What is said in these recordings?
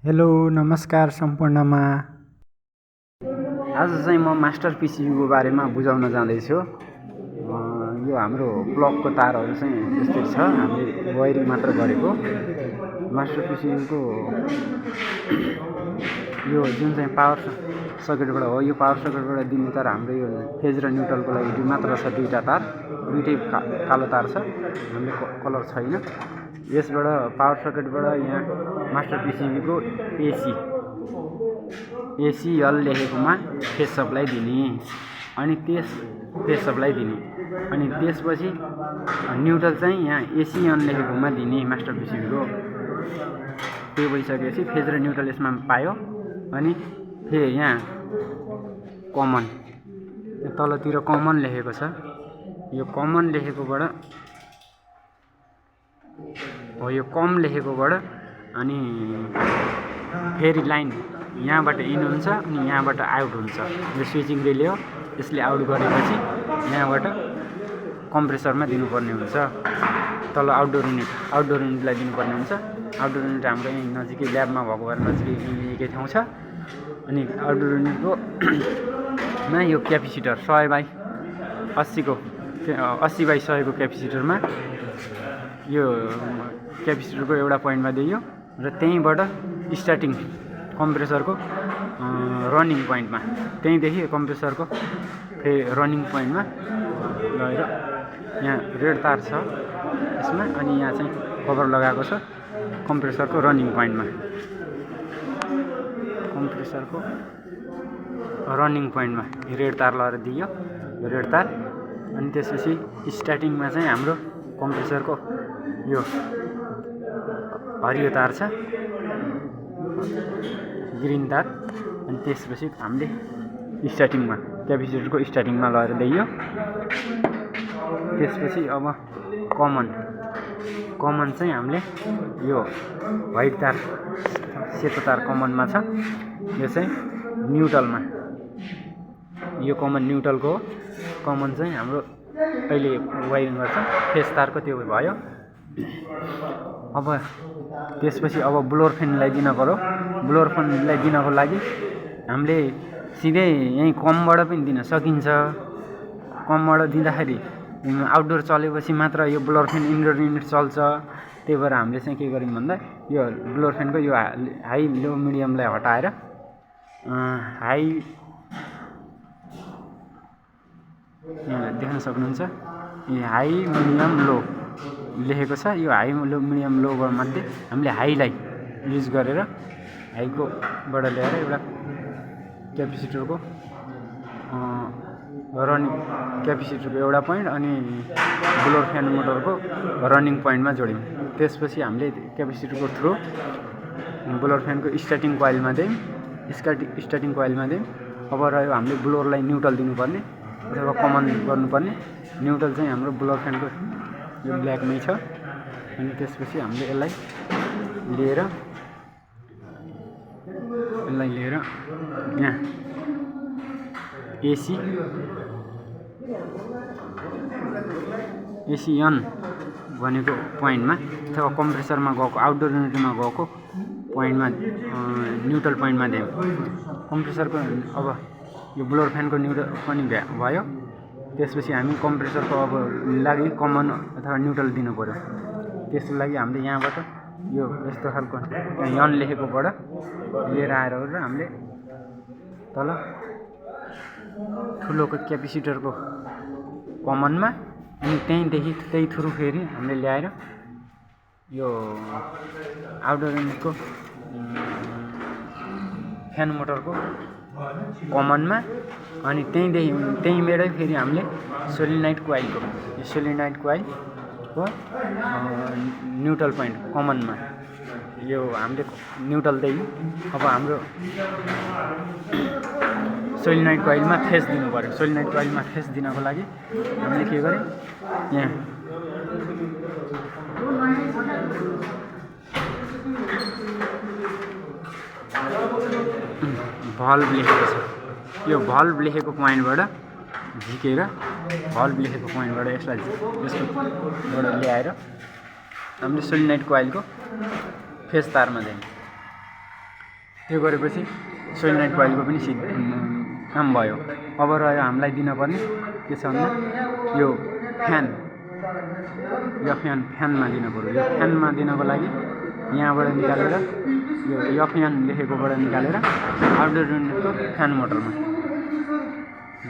Hello नमस्कार सम्पूर्णमा। आज चाहिँ म मास्टर पिसियुको बारेमा बुझाउन जाँदैछु। यो हाम्रो प्लगको तारहरू चाहिँ यस्तै छ, हामीले वायरिङ मात्र गरेको। मास्टर पिसियुको यो जुन चाहिँ पावर सकेटबाट हो, यो पावर सकेटबाट दिने तार हाम्रो यो फेज र न्युट्रलको लागि मात्र छ। दुईटा तार, दुईटै कालो तार छ, हामीले कलर छैन। यसबाट पावर सकेटबाट यहाँ मास्टर पिसिबीको एसीएल लेखेकोमा फेज सप्लाई दिने, अनि त्यसपछि न्युट्रल चाहिँ यहाँ एसीएन लेखेकोमा दिने मास्टर पिसिबीको। त्यो भइसकेपछि फेज र न्युट्रल यसमा पायो। अनि फेरि यहाँ कमन, तलतिर कमन लेखेको छ। यो कमन लेखेकोबाट हो, यो कम लेखेकोबाट अनि फेरि लाइन यहाँबाट इन हुन्छ अनि यहाँबाट आउट हुन्छ। यो स्विचिङ रिले हो, यसले आउट गरेपछि यहाँबाट कम्प्रेसरमा दिनुपर्ने हुन्छ। तल आउटडोर युनिटलाई दिनुपर्ने हुन्छ। आउटडोर युनिट हाम्रो यहीँ नजिकै ल्याबमा भएको भएर नजिकै एकै ठाउँ छ। अनि आउटडोर युनिटको मा यो क्यापेसिटर 100/80 को क्यापेसिटरमा यो क्यापेसिटरको एउटा पोइन्टमा दियो र त्यहीँबाट स्टार्टिङ कम्प्रेसरको रनिङ पोइन्टमा, त्यहीँदेखि कम्प्रेसरको फेरि रनिङ पोइन्टमा लगेर यहाँ रेड तार छ यसमा, अनि यहाँ चाहिँ कभर लगाएको छ कम्प्रेसरको रनिङ पोइन्टमा। रेड तार लगाएर दियो, रेड तार। अनि त्यसपछि स्टार्टिङमा चाहिँ हाम्रो कम्प्रेसरको यो हरियो तार छ, ग्रिन तार। अनि त्यसपछि हामीले स्टार्टिङमा क्यापेसिटरको स्टार्टिङमा लगाएर दियो। त्यसपछि अब कमन चाहिँ हामीले यो व्हाइट तार, सेतो तार कमनमा छ। यो चाहिँ न्युट्रलमा, यो कमन न्युट्रलको हो। कमन चाहिँ हाम्रो अहिले वायरिङ गर्छ, फेज तारको त्यो भयो। अब त्यसपछि अब ब्लोअर फ्यानलाई दिन पर्यो। ब्लोअर फ्यानलाई दिनको लागि हामीले सिधै यहीँ कमबाट पनि दिन सकिन्छ। कमबाट दिँदाखेरि आउटडोर चलेपछि मात्र यो ब्लोअर फ्यान इन्डोर युनिट चल्छ। त्यही भएर हामीले चाहिँ के गर्यौँ भन्दा यो ब्लोअर फ्यानको यो हाई लो मिडियमलाई हटाएर यहाँ देख्न सक्नुहुन्छ यो हाई मिडियम लो लेखेको छ। यो हाई लो मिडियम लो मध्ये हामीले हाईलाई युज गरेर हाईकोबाट ल्याएर एउटा क्यापेसिटरको एउटा पोइन्ट अनि ब्लोअर फ्यान मोटरको रनिङ पोइन्टमा जोड्यौँ। त्यसपछि हामीले क्यापेसिटरको थ्रु ब्लोअर फ्यानको स्टार्टिङ कोइलमा दियौँ। अब रह्यो हामीले ब्लोअरलाई न्युट्रल दिनुपर्ने अथवा कमन गर्नुपर्ने। न्युट्रल चाहिँ हाम्रो ब्लोअर फ्यानको यो ब्ल्याकमै छ। अनि त्यसपछि हामीले यसलाई लिएर यहाँ एसीएन भनेको पोइन्टमा अथवा कम्प्रेसरमा गएको आउटडोर युनिटमा गएको पोइन्टमा न्युट्रल पोइन्टमा दियौँ। कम्प्रेसरको अब यो ब्लोअर फ्यानको न्युट्रल पनि भयो। त्यसपछि हामी कम्प्रेसरको अब लागि कमन अथवा न्युट्रल दिनु पर्यो। त्यसको लागि हामीले यहाँबाट यो यस्तो खालको यहाँ यन लेखेकोबाट लिएर आएर हामीले तल ठुलोको क्यापेसिटरको कमनमा, अनि त्यही थ्रु फेरि हामीले ल्याएर यो आउटडोर युनिटको फ्यान मोटरको कमनमा, अनि त्यहीँबाटै फेरि हामीले सोलिनाइड कोइलको न्युट्रल पोइन्ट कमनमा यो हामीले न्युट्रल दियौँ। अब हाम्रो सोलिनाइड कोइलमा फेज दिनु पर्यो। सोलिनाइड कोइलमा फेज दिनको लागि हामीले के गर्यौँ, यहाँ भल्भ लेखेको छ। यो भल्भ लेखेको पोइन्टबाट झिकेर यसकोबाट ल्याएर हामीले सोलिनाइड कोइलको फेज तारमा दियौँ। त्यो गरेपछि सोलिनोइड कोइलको पनि काम भयो। अब रह्यो हामीलाई दिनुपर्ने के छ भन्दा यो फ्यानमा दिनु पर्यो। यो फ्यानमा दिनको लागि यहाँबाट निकालेर यो फ्यान लेखेकोबाट निकालेर आउटडोर युनिटको फ्यान मोटरमा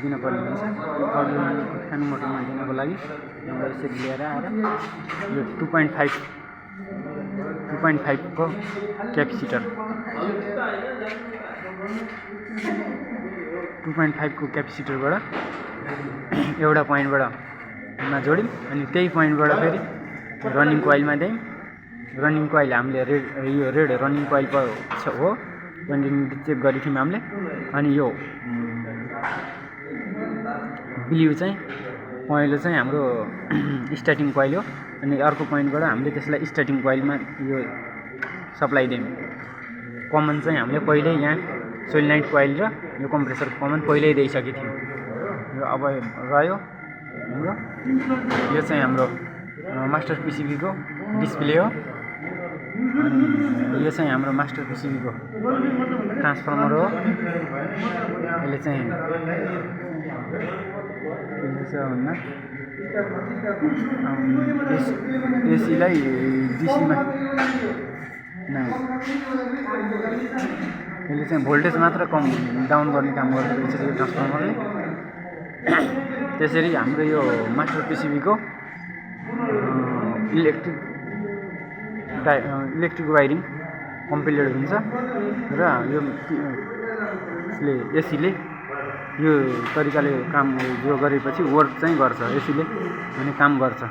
दिनुपर्ने हुन्छ। आउटडोर युनिटको फ्यान मोटरमा दिनको लागि यहाँबाट यसरी लिएर आएर यो 2.5 को क्यापेसिटर 2.5 को क्यापेसिटरबाट एउटा पोइन्टबाट मा जोड्यौँ अनि त्यही पोइन्टबाट फेरि रनिङ कोइलमा दियौँ। रनिङ कोइल हामीले रेड रनिङ कोइल हो कन्टिन्युटी चेक गरेको थियौँ हामीले। अनि यो ब्लू चाहिँ पहिलो चाहिँ हाम्रो स्टार्टिङ कोइल हो अनि अर्को पोइन्टबाट हामीले त्यसलाई स्टार्टिङ कोइलमा यो सप्लाई दियौँ। कमन चाहिँ हामीले पहिल्यै यहाँ सोलिनोइड कोइल र यो कम्प्रेसर कमन पहिल्यै दिइसकेको थियौँ। यो अब रह्यो हाम्रो यो चाहिँ हाम्रो मास्टर पिसिबीको डिस्प्ले हो अनि यो चाहिँ हाम्रो मास्टर पिसिबीको ट्रान्सफर्मर हो। यसले चाहिँ के छ भन्दा एसीलाई डिसीमा यसले चाहिँ भोल्टेज मात्र कम डाउन गर्ने काम गर्दो रहेछ यो ट्रान्सफर्मरले। त्यसरी हाम्रो यो मास्टर पिसिबीको इलेक्ट्रिक वायरिङ कम्प्लिट हुन्छ र यो एसीले यो तरिकाले काम जो गरेपछि वर्क चाहिँ गर्छ एसीले अनि काम गर्छ।